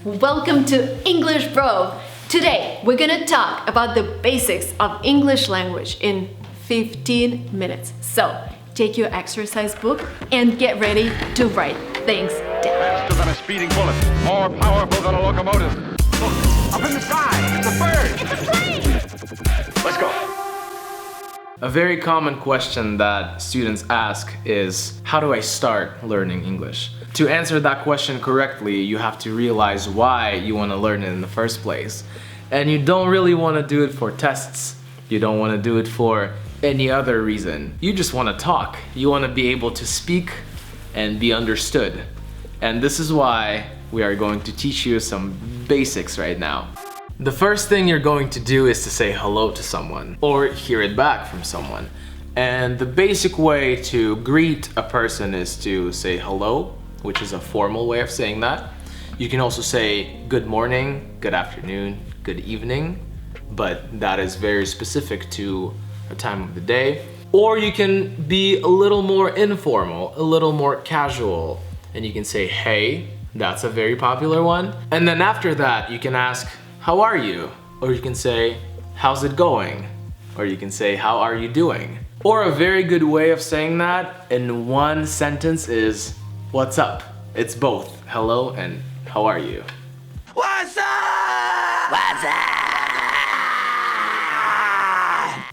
Welcome to English Bro! Today we're gonna talk about the basics of English language in 15 minutes. So take your exercise book and get ready to write things down. Faster than a speeding bullet, more powerful than a locomotive. Look, up in the sky, it's a bird! It's a plane! Let's go. A very common question that students ask is, how do I start learning English? To answer that question correctly, you have to realize why you want to learn it in the first place. And you don't really want to do it for tests. You don't want to do it for any other reason. You just want to talk. You want to be able to speak and be understood. And this is why we are going to teach you some basics right now. The first thing you're going to do is to say hello to someone or hear it back from someone. And the basic way to greet a person is to say hello, which is a formal way of saying that. You can also say good morning, good afternoon, good evening, but that is very specific to a time of the day. Or you can be a little more informal, a little more casual, and you can say hey, that's a very popular one. And then after that, you can ask, how are you? Or you can say, how's it going? Or you can say, how are you doing? Or a very good way of saying that in one sentence is, what's up? It's both hello and how are you? What's up? What's up?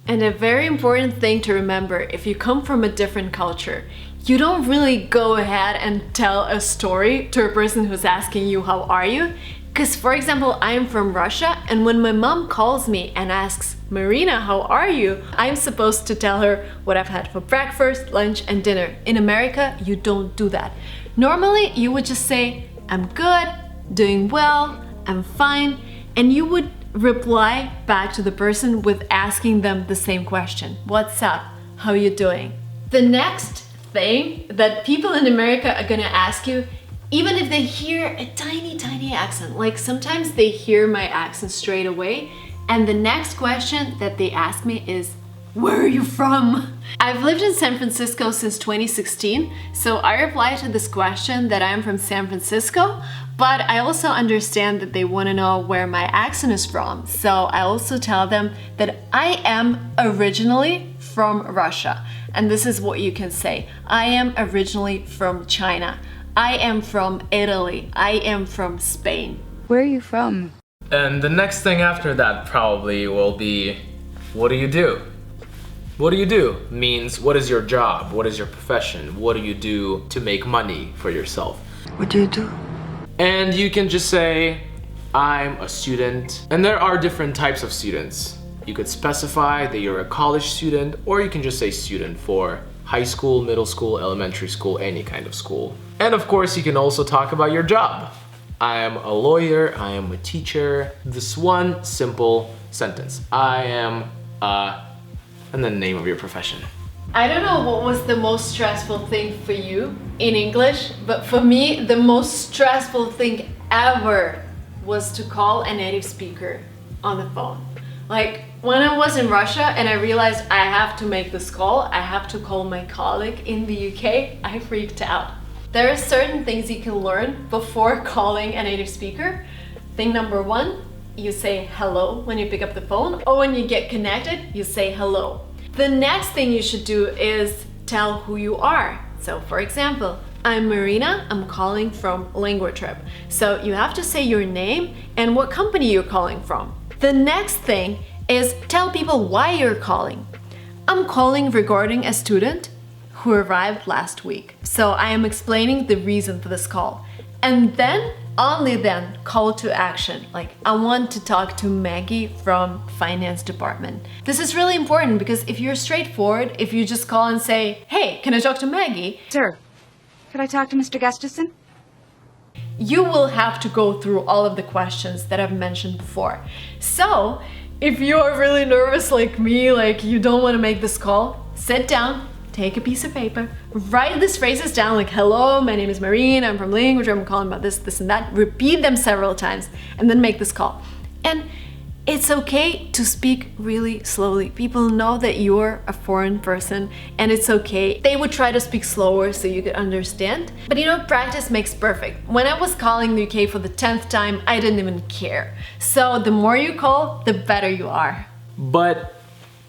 And a very important thing to remember, if you come from a different culture, you don't really go ahead and tell a story to a person who's asking you how are you. Because, for example, I am from Russia, and when my mom calls me and asks, Marina, how are you? I'm supposed to tell her what I've had for breakfast, lunch, and dinner. In America, you don't do that. Normally, you would just say, I'm good, doing well, I'm fine, and you would reply back to the person with asking them the same question. What's up? How are you doing? The next thing that people in America are gonna ask you, even if they hear a tiny accent, like sometimes they hear my accent straight away, and the next question that they ask me is, where are you from? I've lived in San Francisco since 2016, so I reply to this question that I'm from San Francisco, but I also understand that they want to know where my accent is from, so I also tell them that I am originally from Russia, and this is what you can say. I am originally from China. I am from Italy. I am from Spain. Where are you from? And the next thing after that probably will be, what do you do? What do you do means, what is your job? What is your profession? What do you do to make money for yourself? What do you do? And you can just say, I'm a student. And there are different types of students. You could specify that you're a college student, or you can just say student for high school, middle school, elementary school, any kind of school. And of course, you can also talk about your job. I am a lawyer, I am a teacher. This one simple sentence. I am a, and then the name of your profession. I don't know what was the most stressful thing for you in English, but for me, the most stressful thing ever was to call a native speaker on the phone. Like, when I was in Russia and I realized I have to make this call, I have to call my colleague in the UK, I freaked out. There are certain things you can learn before calling a native speaker. Thing number one, you say hello when you pick up the phone, or when you get connected, you say hello. The next thing you should do is tell who you are. So for example, I'm Marina, I'm calling from LinguaTrip. So you have to say your name and what company you're calling from. The next thing is tell people why you're calling. I'm calling regarding a student who arrived last week. So I am explaining the reason for this call. And then, only then, call to action. Like, I want to talk to Maggie from finance department. This is really important because if you're straightforward, if you just call and say, hey, can I talk to Maggie? Sir, could I talk to Mr. Gustafson? You will have to go through all of the questions that I've mentioned before. So, if you're really nervous like me, like you don't want to make this call, sit down, take a piece of paper, write these phrases down like, hello, my name is Marina, I'm from LinguaTrip, I'm calling about this, this, and that. Repeat them several times, and then make this call. And It's okay to speak really slowly. People know that you're a foreign person and it's okay. They would try to speak slower so you could understand. But you know, practice makes perfect. When I was calling the UK for the 10th time, I didn't even care. So the more you call, the better you are. But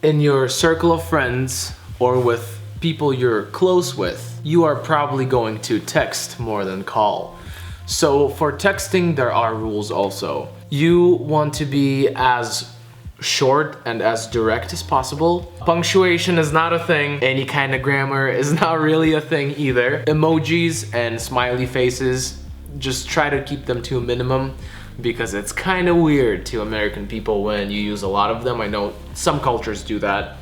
in your circle of friends or with people you're close with, you are probably going to text more than call. So for texting, there are rules also. You want to be as short and as direct as possible. Punctuation is not a thing. Any kind of grammar is not really a thing either. Emojis and smiley faces, just try to keep them to a minimum because it's kind of weird to American people when you use a lot of them. I know some cultures do that.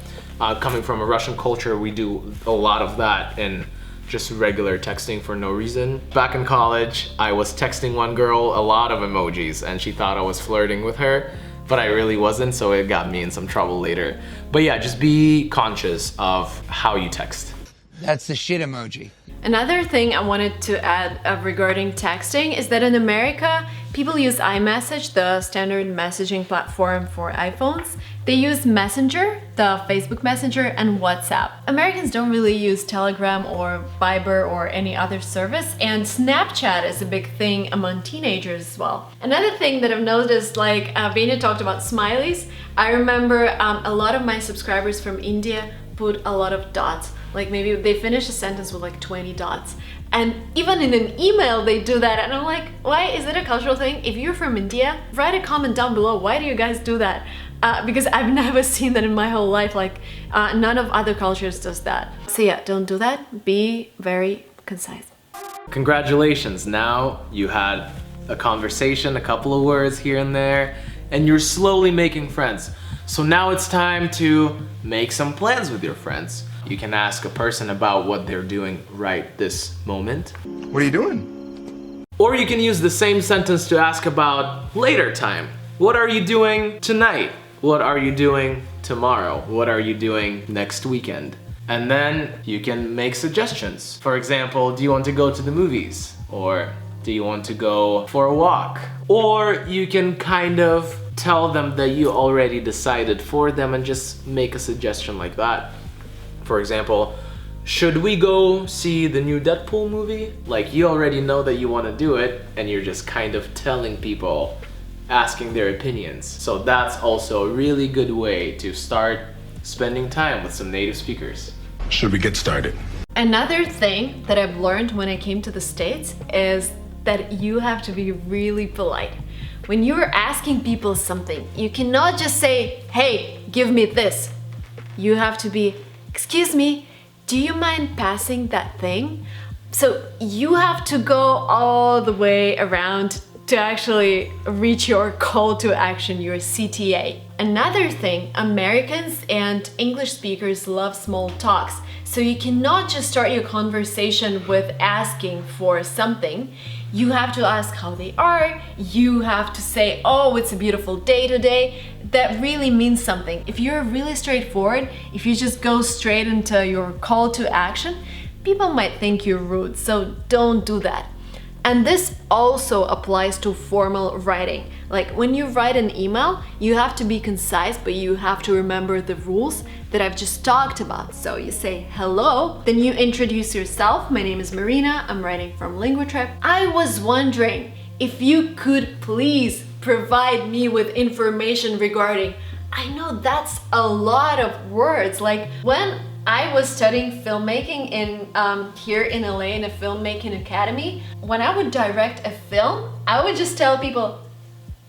Coming from a Russian culture, we do a lot of that in just regular texting for no reason. Back in college, I was texting one girl a lot of emojis and she thought I was flirting with her, but I really wasn't, so it got me in some trouble later. But yeah, just be conscious of how you text. That's the shit emoji. Another thing I wanted to add regarding texting is that in America, people use iMessage, the standard messaging platform for iPhones. They use Messenger, the Facebook Messenger, and WhatsApp. Americans don't really use Telegram or Viber or any other service, and Snapchat is a big thing among teenagers as well. Another thing that I've noticed, like Venya talked about smileys, I remember a lot of my subscribers from India put a lot of dots. Like maybe they finish a sentence with like 20 dots. And even in an email they do that, and I'm like, why is it a cultural thing? If you're from India, write a comment down below. Why do you guys do that? Because I've never seen that in my whole life. Like none of other cultures does that. So yeah, don't do that. Be very concise. Congratulations, now you had a conversation, a couple of words here and there, and you're slowly making friends. So now it's time to make some plans with your friends. You can ask a person about what they're doing right this moment. What are you doing? Or you can use the same sentence to ask about later time. What are you doing tonight? What are you doing tomorrow? What are you doing next weekend? And then you can make suggestions. For example, do you want to go to the movies? Or do you want to go for a walk? Or you can kind of tell them that you already decided for them and just make a suggestion like that. For example, should we go see the new Deadpool movie? Like, you already know that you want to do it and you're just kind of telling people, asking their opinions. So that's also a really good way to start spending time with some native speakers. Should we get started? Another thing that I've learned when I came to the States is that you have to be really polite. When you're asking people something, you cannot just say, hey, give me this. You have to be, excuse me, do you mind passing that thing? So you have to go all the way around to actually reach your call to action, your CTA. Another thing, Americans and English speakers love small talks. So you cannot just start your conversation with asking for something. You have to ask how they are. You have to say, oh, it's a beautiful day today. That really means something. If you're really straightforward, if you just go straight into your call to action, people might think you're rude, so don't do that. And this also applies to formal writing. Like when you write an email, you have to be concise, but you have to remember the rules that I've just talked about. So you say hello, then you introduce yourself. My name is Marina, I'm writing from LinguaTrip. I was wondering if you could please provide me with information regarding, I know that's a lot of words. Like when I was studying filmmaking in here in LA in a filmmaking academy, when I would direct a film, I would just tell people,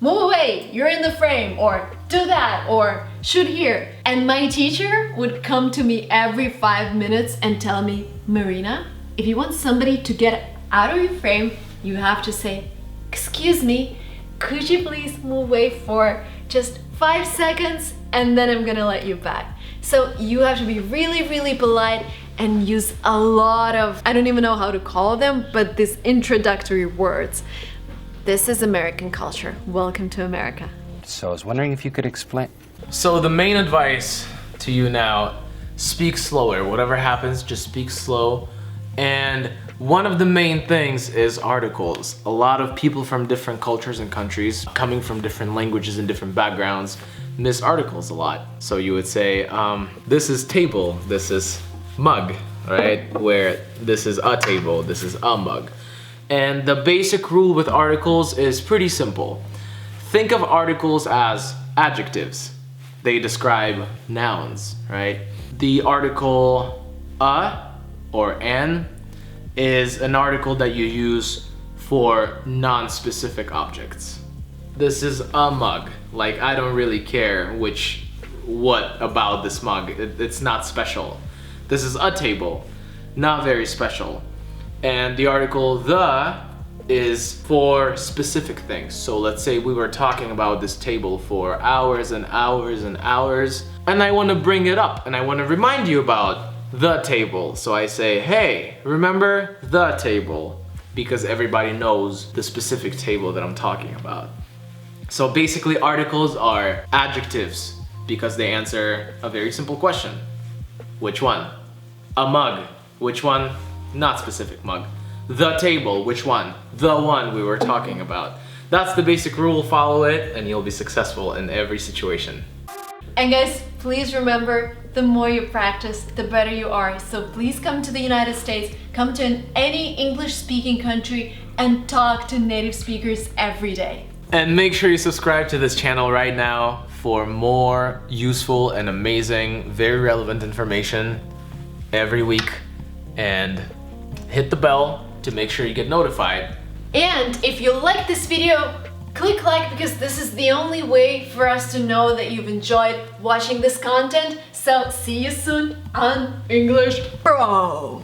move away, you're in the frame, or do that, or shoot here. And my teacher would come to me every 5 minutes and tell me, Marina, if you want somebody to get out of your frame, you have to say, excuse me, could you please move away for just 5 seconds and then I'm gonna let you back. So you have to be really, really polite and use a lot of, I don't even know how to call them, but these introductory words. This is American culture. Welcome to America. So I was wondering if you could explain. So the main advice to you now, speak slower. Whatever happens, just speak slow and One of the main things is articles. A lot of people from different cultures and countries, coming from different languages and different backgrounds, miss articles a lot. So you would say, this is table, this is mug, right? Where this is a table, this is a mug. And the basic rule with articles is pretty simple. Think of articles as adjectives. They describe nouns, right? The article a or an is an article that you use for non-specific objects. This is a mug. Like, I don't really care what about this mug. It's not special. This is a table. Not very special. And the article the is for specific things. So let's say we were talking about this table for hours and hours and hours, and I want to bring it up and I want to remind you about the table. So I say, hey, remember the table, because everybody knows the specific table that I'm talking about. So basically articles are adjectives because they answer a very simple question. Which one? A mug. Which one? Not specific mug. The table. Which one? The one we were talking about. That's the basic rule. Follow it and you'll be successful in every situation. And guys, please remember, the more you practice, the better you are. So please come to the United States, come to any English-speaking country and talk to native speakers every day. And make sure you subscribe to this channel right now for more useful and amazing, very relevant information every week. And hit the bell to make sure you get notified. And if you like this video, click like, because this is the only way for us to know that you've enjoyed watching this content. So see you soon on English Pro!